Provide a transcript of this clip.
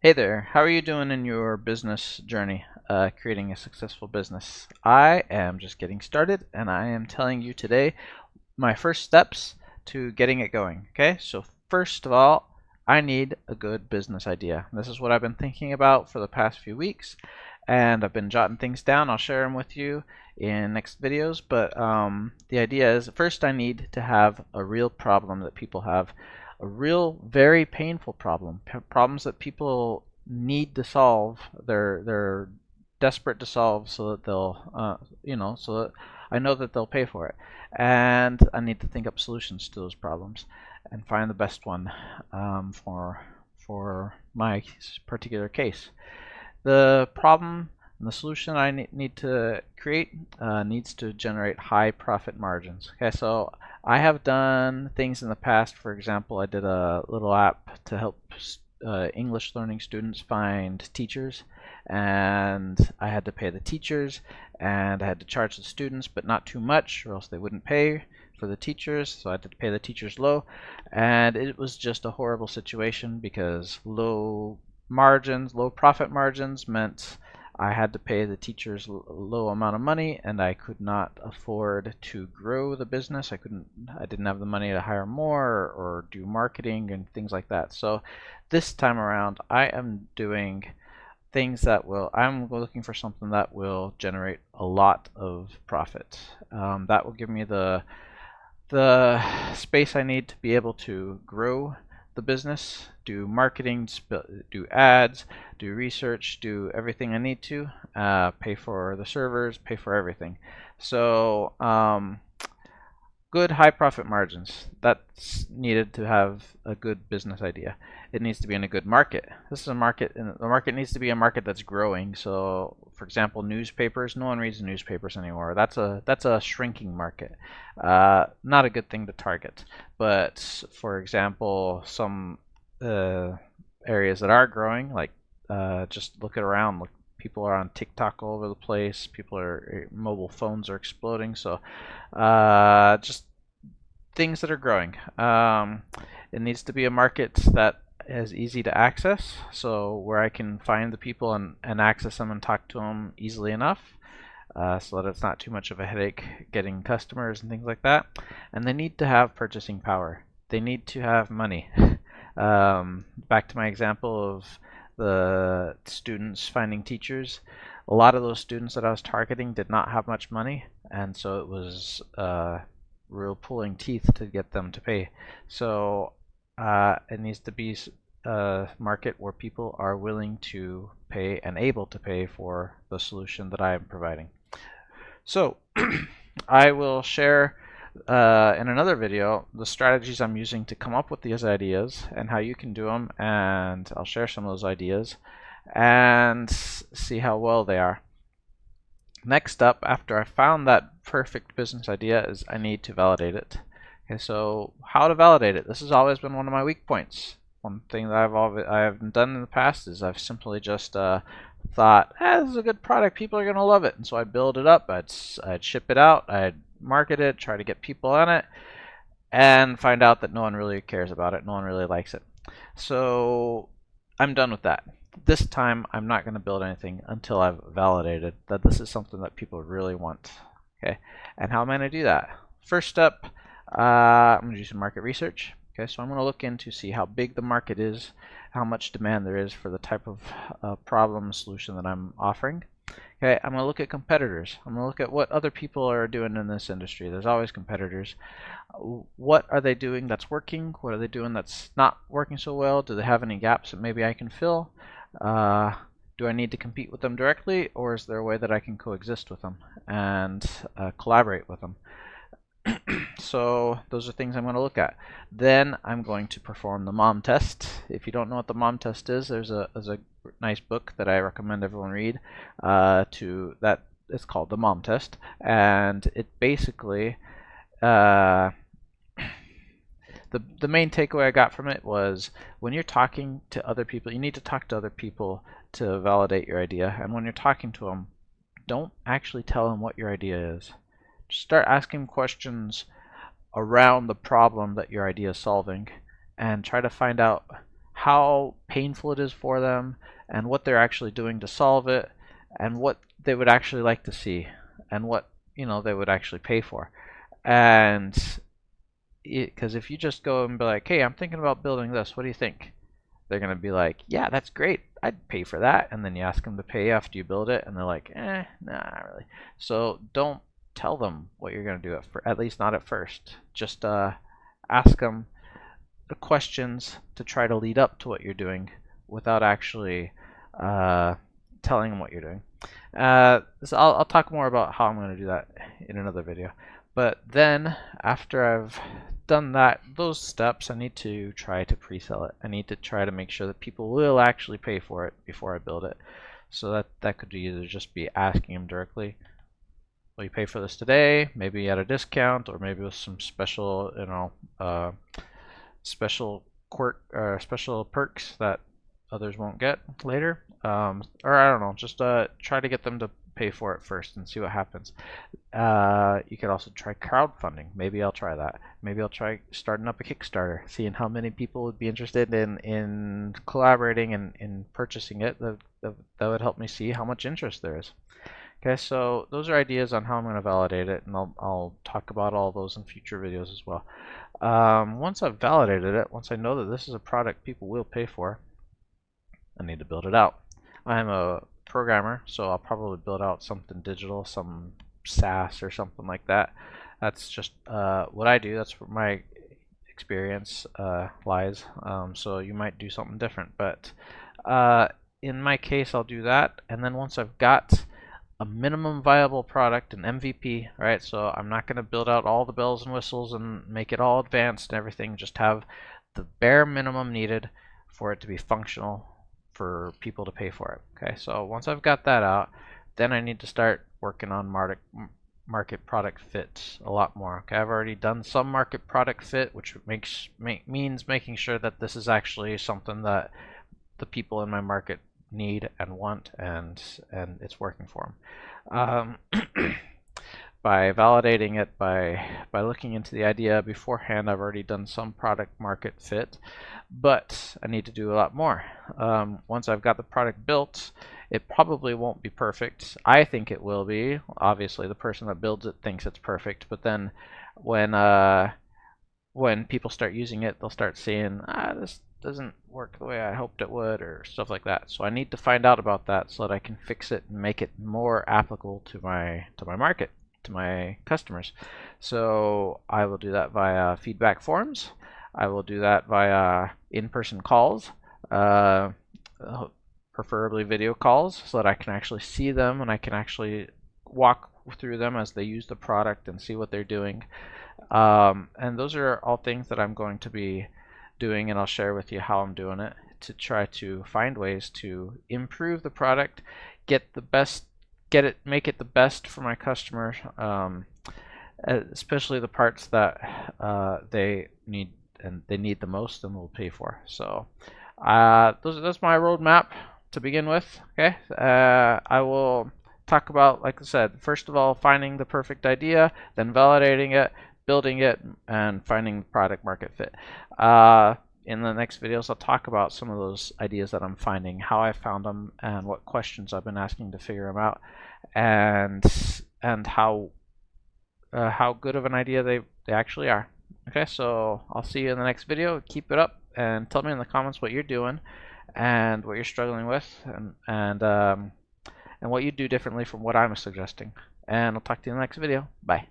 Hey there, how are you doing in your business journey, creating a successful business? I am just getting started and I am telling you today my first steps to getting it going. Okay, so first of all, I need a good business idea. This is what I've been thinking about for the past few weeks, and I've been jotting things down. I'll share them with you in next videos, but the idea is first I need to have a real problem that people have, a real very painful problem, problems that people need to solve. They're desperate to solve so that they'll so that I know that they'll pay for it, and I need to think up solutions to those problems and find the best one for my particular case. The problem and the solution I need to create needs to generate high profit margins. Okay, so I have done things in the past. For example, I did a little app to help English learning students find teachers, and I had to pay the teachers and I had to charge the students, but not too much or else they wouldn't pay for the teachers, so I had to pay the teachers low, and it was just a horrible situation because low profit margins meant I had to pay the teachers low amount of money, and I could not afford to grow the business. I didn't have the money to hire more or do marketing and things like that. So this time around, I am doing things that I'm looking for something that will generate a lot of profit. That will give me the space I need to be able to grow the business, do marketing, do ads, do research, do everything I need to, pay for the servers, pay for everything. So good high profit margins. That's needed to have a good business idea. It needs to be in a good market. This is a market, and the market needs to be a market that's growing. So, for example, newspapers. No one reads newspapers anymore. That's a shrinking market. Not a good thing to target. But for example, some areas that are growing, like just look at around. Look, people are on TikTok all over the place. Mobile phones are exploding. So just things that are growing. It needs to be a market that is easy to access, so where I can find the people and access them and talk to them easily enough, so that it's not too much of a headache getting customers and things like that. And they need to have purchasing power. They need to have money. Back to my example of the students finding teachers. A lot of those students that I was targeting did not have much money, and so it was real pulling teeth to get them to pay. So it needs to be a market where people are willing to pay and able to pay for the solution that I am providing. So I will share in another video the strategies I'm using to come up with these ideas and how you can do them, and I'll share some of those ideas and see how well they are. Next up, after I found that perfect business idea, is I need to validate it. Okay, so how to validate it? This has always been one of my weak points. One thing that I've done in the past is I've simply just thought, this is a good product, people are gonna love it, and so I'd build it up, I'd ship it out, I'd market it, try to get people on it, and find out that no one really cares about it, no one really likes it. So I'm done with that. This time I'm not going to build anything until I've validated that this is something that people really want. Okay, and how am I going to do that? First step, I'm going to do some market research. Okay, so I'm going to look in to see how big the market is, how much demand there is for the type of problem solution that I'm offering. Okay, I'm going to look at competitors. I'm going to look at what other people are doing in this industry. There's always competitors. What are they doing that's working? What are they doing that's not working so well? Do they have any gaps that maybe I can fill? Do I need to compete with them directly, or is there a way that I can coexist with them and collaborate with them? So those are things I'm going to look at. Then I'm going to perform the mom test. If you don't know what the mom test is, there's a nice book that I recommend everyone read. It's called the mom test, and it basically the main takeaway I got from it was when you're talking to other people, you need to talk to other people to validate your idea. And when you're talking to them, don't actually tell them what your idea is. Just start asking questions around the problem that your idea is solving and try to find out how painful it is for them, and what they're actually doing to solve it, and what they would actually like to see, and what they would actually pay for. And because if you just go and be like, hey, I'm thinking about building this, what do you think? They're going to be like, yeah, that's great, I'd pay for that. And then you ask them to pay after you build it, and they're like, nah, not really. So don't tell them what you're going to do, at least not at first. Just ask them the questions to try to lead up to what you're doing without actually telling them what you're doing. So I'll talk more about how I'm going to do that in another video. But then after I've done those steps, I need to try to pre-sell it. I need to try to make sure that people will actually pay for it before I build it. So that could either just be asking them directly, will you pay for this today? Maybe at a discount, or maybe with some special, special perks that others won't get later. Or I don't know, just try to get them to pay for it first and see what happens. You could also try crowdfunding. Maybe I'll try that. Maybe I'll try starting up a Kickstarter, seeing how many people would be interested in collaborating and in purchasing it. That would help me see how much interest there is. Okay, so those are ideas on how I'm going to validate it, and I'll talk about all those in future videos as well. Once I've validated it, once I know that this is a product people will pay for, I need to build it out. I'm a programmer, so I'll probably build out something digital, some SaaS or something like that. That's just what I do. That's where my experience lies. So you might do something different, but in my case, I'll do that. And then once I've got a minimum viable product, an MVP, right? So I'm not going to build out all the bells and whistles and make it all advanced and everything. Just have the bare minimum needed for it to be functional for people to pay for it. Okay, so once I've got that out, then I need to start working on market product fit a lot more. Okay, I've already done some market product fit, which means making sure that this is actually something that the people in my market need and want, and it's working for them. By validating it, by looking into the idea beforehand, I've already done some product market fit, but I need to do a lot more. Once I've got the product built, it probably won't be perfect. I think it will be. Obviously, the person that builds it thinks it's perfect, but then when people start using it, they'll start saying, this doesn't work the way I hoped it would, or stuff like that. So I need to find out about that so that I can fix it and make it more applicable to my market, to my customers. So I will do that via feedback forums. I will do that via in-person calls, preferably video calls, so that I can actually see them and I can actually walk through them as they use the product and see what they're doing. And those are all things that I'm going to be doing, and I'll share with you how I'm doing it to try to find ways to improve the product, make it the best for my customers, especially the parts that they need the most and will pay for. So that's my roadmap to begin with. Okay, I will talk about, like I said, first of all, finding the perfect idea, then validating it, building it, and finding product market fit. In the next videos, I'll talk about some of those ideas that I'm finding, how I found them, and what questions I've been asking to figure them out, and how good of an idea they actually are. Okay, so I'll see you in the next video. Keep it up, and tell me in the comments what you're doing and what you're struggling with, and what you do differently from what I'm suggesting. And I'll talk to you in the next video. Bye.